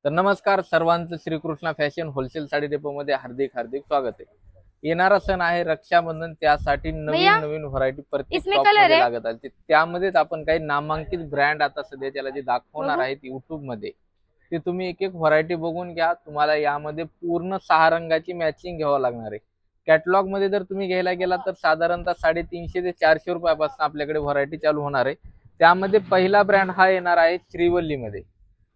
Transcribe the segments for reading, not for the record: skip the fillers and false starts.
तर नमस्कार सर्वांचं Shrikrishna fashion wholesale sari depot मध्ये हार्दिक हार्दिक स्वागत आहे। येणारा सण आहे रक्षाबंधन, त्यासाठी नवीन भैया नवीन व्हरायटी प्रत्येक इसमें शॉप कलर मध्ये है। लागत आहे। त्यामध्येच आपण काही नामांकित ब्रँड आता सध्या त्याला जे दाखवणार बघू आहेत युट्यूब मध्ये, ते तुम्ही एक एक व्हरायटी बघून घ्या। तुम्हाला यामध्ये पूर्ण 6 रंगाची मॅचिंग घ्यावं लागणार आहे। कॅटलॉग मध्ये जर तुम्ही घ्यायला गेला तर साधारणतः 350 ते 400 रुपयापासून आपल्याकडे व्हरायटी चालू होणार आहे। त्यामध्ये पहिला ब्रँड हा येणार आहे श्रीवल्ली मध्ये।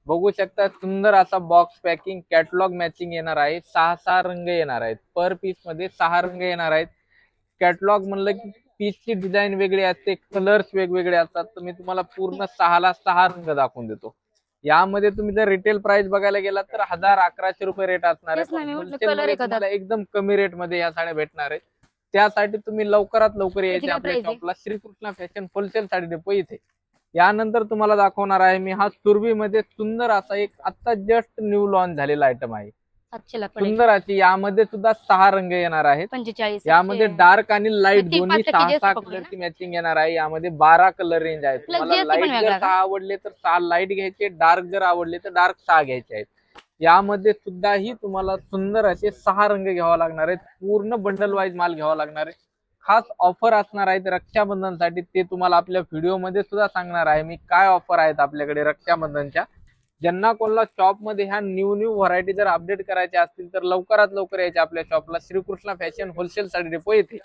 बघू शकता सुंदर असा बॉक्स पॅकिंग कॅटलॉग मॅचिंग येणार आहे। 6 रंग येणार आहेत, पर पीस मध्ये 6 रंग येणार आहेत। कॅटलॉग म्हणलं की पीसची डिझाईन वेगळी असते, कलर्स वेगवेगळे असतात, तर मी तुम्हाला पूर्ण 6 रंग दाखवून देतो। यामध्ये तुम्ही जर रिटेल प्राइस बघायला गेला तर 1000-1100 रुपये रेट असणार आहे, तेच ना पण मी म्हटलं होलसेल कलर मध्ये एखादा तुम्हाला एकदम कमी रेट मध्ये या साड्या भेटणार आहेत। त्यासाठी तुम्ही लवकरात लवकर त्याची यायचे काय आपल्या प्राइस आहे? शॉपला, Shrikrishna fashion wholesale sari depot इथे। यानंतर तुम्हाला दाखवणार आहे मी हा सुरभी मध्ये सुंदर असा एक आता जस्ट न्यू लॉन्च झालेला आयटम आहे। 700 ला पडेल। सुंदर अशी यामध्ये सुद्धा 6 रंग येणार आहेत। 45 यामध्ये 700 डार्क आणि लाईट ती दोन्ही 5% जास्त 6 पकडू ना। कलरची मॅचिंग येणार आहे। यामध्ये 12 कलर रेंज आहे। प्लस तुम्हाला जीएसटी पण लाईट जर वेगळा 6 का? आवडले तर 6 लाईट घ्यायचे, डार्क जर आवडले तर डार्क 6 घ्यायचे आहेत। यामध्ये सुद्धा ही तुम्हाला सुंदर असे 6 रंग घ्यावा लागणार आहेत। पूर्ण बंडल वाईज माल घ्यावा लागणार आहे। खास ऑफर असणार आहेत रक्षाबंधनसाठी, ते तुम्हाला आपल्या व्हिडिओ मध्ये सुद्धा सांगणार आहे मी काय ऑफर आहेत आपल्याकडे रक्षाबंधनच्या। ज्यांना कोणाला शॉप मध्ये ह्या न्यू व्हरायटी जर अपडेट करायच्या असतील तर लवकरात लवकर यायचे आपल्या शॉपला, Shrikrishna fashion wholesale sari depot येथे।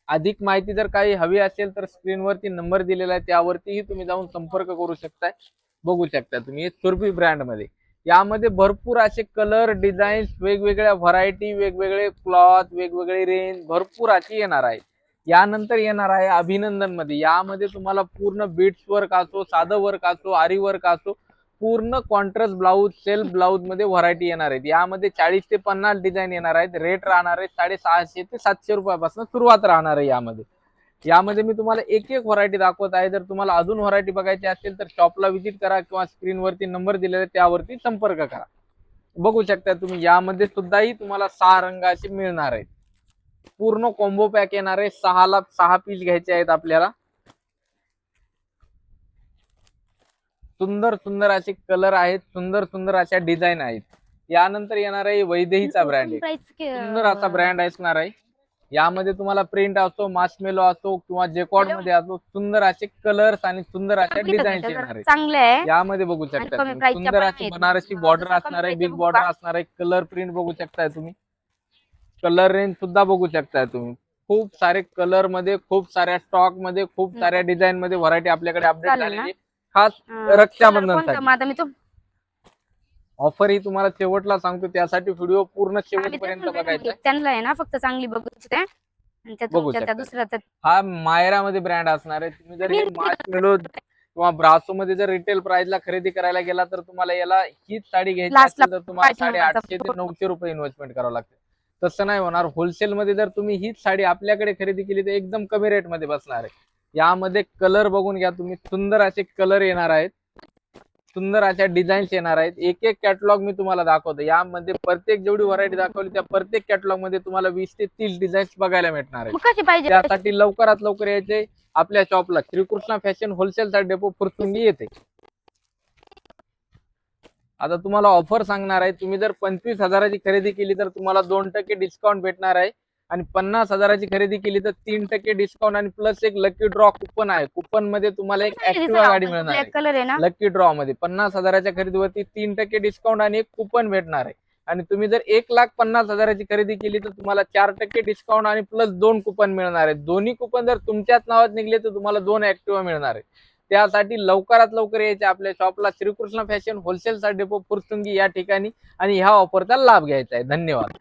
अधिक माहिती जर काही हवी असेल तर स्क्रीनवरती नंबर दिलेला आहे, त्यावरतीही तुम्ही जाऊन संपर्क करू शकताय। बघू शकता तुम्ही सुरभी ब्रँड मध्ये यामध्ये भरपूर असे कलर डिझाईन्स, वेगवेगळ्या व्हरायटी, वेगवेगळे क्लॉथ, वेगवेगळे रेंज भरपूर अशी येणार आहे। यानंतर येणार आहे अभिनंदन मध्ये। यामध्ये तुम्हाला पूर्ण बीट्स वर्क असो, साधं वर्क असो, आरी वर्क असो, पूर्ण कॉन्ट्रास्ट ब्लाऊज, सेल्फ ब्लाऊज मध्ये व्हरायटी येणार आहेत। यामध्ये 40 ते 50 डिझाईन येणार आहेत। रेट राहणार आहे 650 ते 700 रुपयापासून सुरुवात राहणार आहे। यामध्ये मी तुम्हाला एक एक व्हरायटी दाखवत आहे। जर तुम्हाला अजून व्हरायटी बघायची असेल तर शॉपला व्हिजिट करा किंवा स्क्रीनवरती नंबर दिलेला आहे त्यावरती संपर्क करा। बघू शकता तुम्ही यामध्ये सुद्धाही तुम्हाला 6 रंगाचे मिळणार आहेत। पूर्ण कॉम्बो पॅक येणार आहे। 6ला 6 पीस घ्यायचे आहेत आपल्याला। सुंदर सुंदर असे कलर आहेत, सुंदर सुंदर अशा डिझाईन आहेत। यानंतर येणार आहे वैदेहीचा ब्रँड, एक सुंदर असा ब्रँड असणार आहे। यामध्ये तुम्हाला प्रिंट असो, मास्कमेलो असो किंवा जेकॉर्ड मध्ये असो, सुंदर असे कलर्स आणि सुंदर अशा डिझाईन्स येणार आहेत। चांगलं आहे यामध्ये बघू आणि शकता कमी तुम्ही प्राइसच्या सुंदर पण अशी आहेत। बनारसी बॉर्डर जसं कमी असणार आहे, प्राइसच्या बिग बघू बॉर्डर का? असणार आहे। कलर प्रिंट बघू शकताय तुम्ही, कलर रेंज सुद्धा बघू शकताय तुम्ही। खूप सारे कलर मध्ये, खूप साऱ्या स्टॉक मध्ये, खूप साऱ्या डिझाईन मध्ये व्हरायटी आपल्याकडे अपडेट चालेल झालेली ना? आहे, खास कलर कोणता रक्षाबंधनसाठी। मग आता मी तो ऑफर ही तुम्हाला शेवटला सांगतो, त्यासाठी व्हिडिओ पूर्ण आम्ही तेच शेवटपर्यंत म्हणतोय ना, बघायचा आहे। त्यांना आहे ना फक्त चांगली बघायची आहे आणि त्या बघू तुमच्या त्या शकता दुसऱ्या हा मायरा मध्ये ब्रँड असणार आहे। तुम्ही जर हे मार्शमेलो किंवा ब्रासो मध्ये जर रिटेल प्राइस ला खरेदी करायला गेला तर तुम्हाला याला हीच साडी घ्यायची लास्टला असेल तर तुम्हाला 850 ते 900 रुपये इन्व्हेस्टमेंट करावं लागते। तसं नाही होणार, होलसेल मध्ये जर तुम्ही हीच साडी आपल्याकडे खरेदी केली तर एकदम कमी रेट मध्ये बसणार आहे। यामध्ये कलर बघून घ्या तुम्ही, सुंदर असे कलर येणार आहेत, सुंदर अशा डिझाईन्स येणार आहेत। एक एक कॅटलॉग मी तुम्हाला दाखवतो। यामध्ये प्रत्येक जेवढी व्हरायटी दाखवली त्या प्रत्येक कॅटलॉग मध्ये तुम्हाला 20 ते 30 डिझाईन्स बघायला मिळणार आहेत। मग कशी पाहिजे? त्यासाठी लवकरात लवकर यायचे आपल्या शॉपला, Shrikrishna fashion wholesale sari depot Fursungi येते। आता तुम्हाला ऑफर सांगणार आहे। तुम्ही जर 25,000ची खरेदी केली तर तुम्हाला 2% डिस्काउंट भेटणार आहे, आणि 50,000ची खरेदी केली तर 3% डिस्काउंट आणि प्लस एक लकी ड्रॉ कुपन आहे। कुपन मध्ये तुम्हाला एक ऍक्टिवा गाडी मिळणार ब्लॅक आहे। कलर आहे ना? लकी ड्रॉ मध्ये 50,000च्या खरेदीवरती 3% डिस्काउंट आणि एक कुपन भेटणार आहे। आणि तुम्ही जर 1,50,000ची खरेदी केली तर तुम्हाला 4% डिस्काउंट आणि प्लस 2 कुपन मिळणार आहेत। दोन्ही कुपन जर तुमच्याच नावात निघले तर तुम्हाला 2 ऍक्टिवा मिळणार आहे। त्यासाठी लवकरात लवकर यायचे आपल्या शॉपला, Shrikrishna fashion wholesale sari depot Fursungi या ठिकाणी, आणि ह्या ऑफरचा लाभ घ्यायचा आहे। धन्यवाद।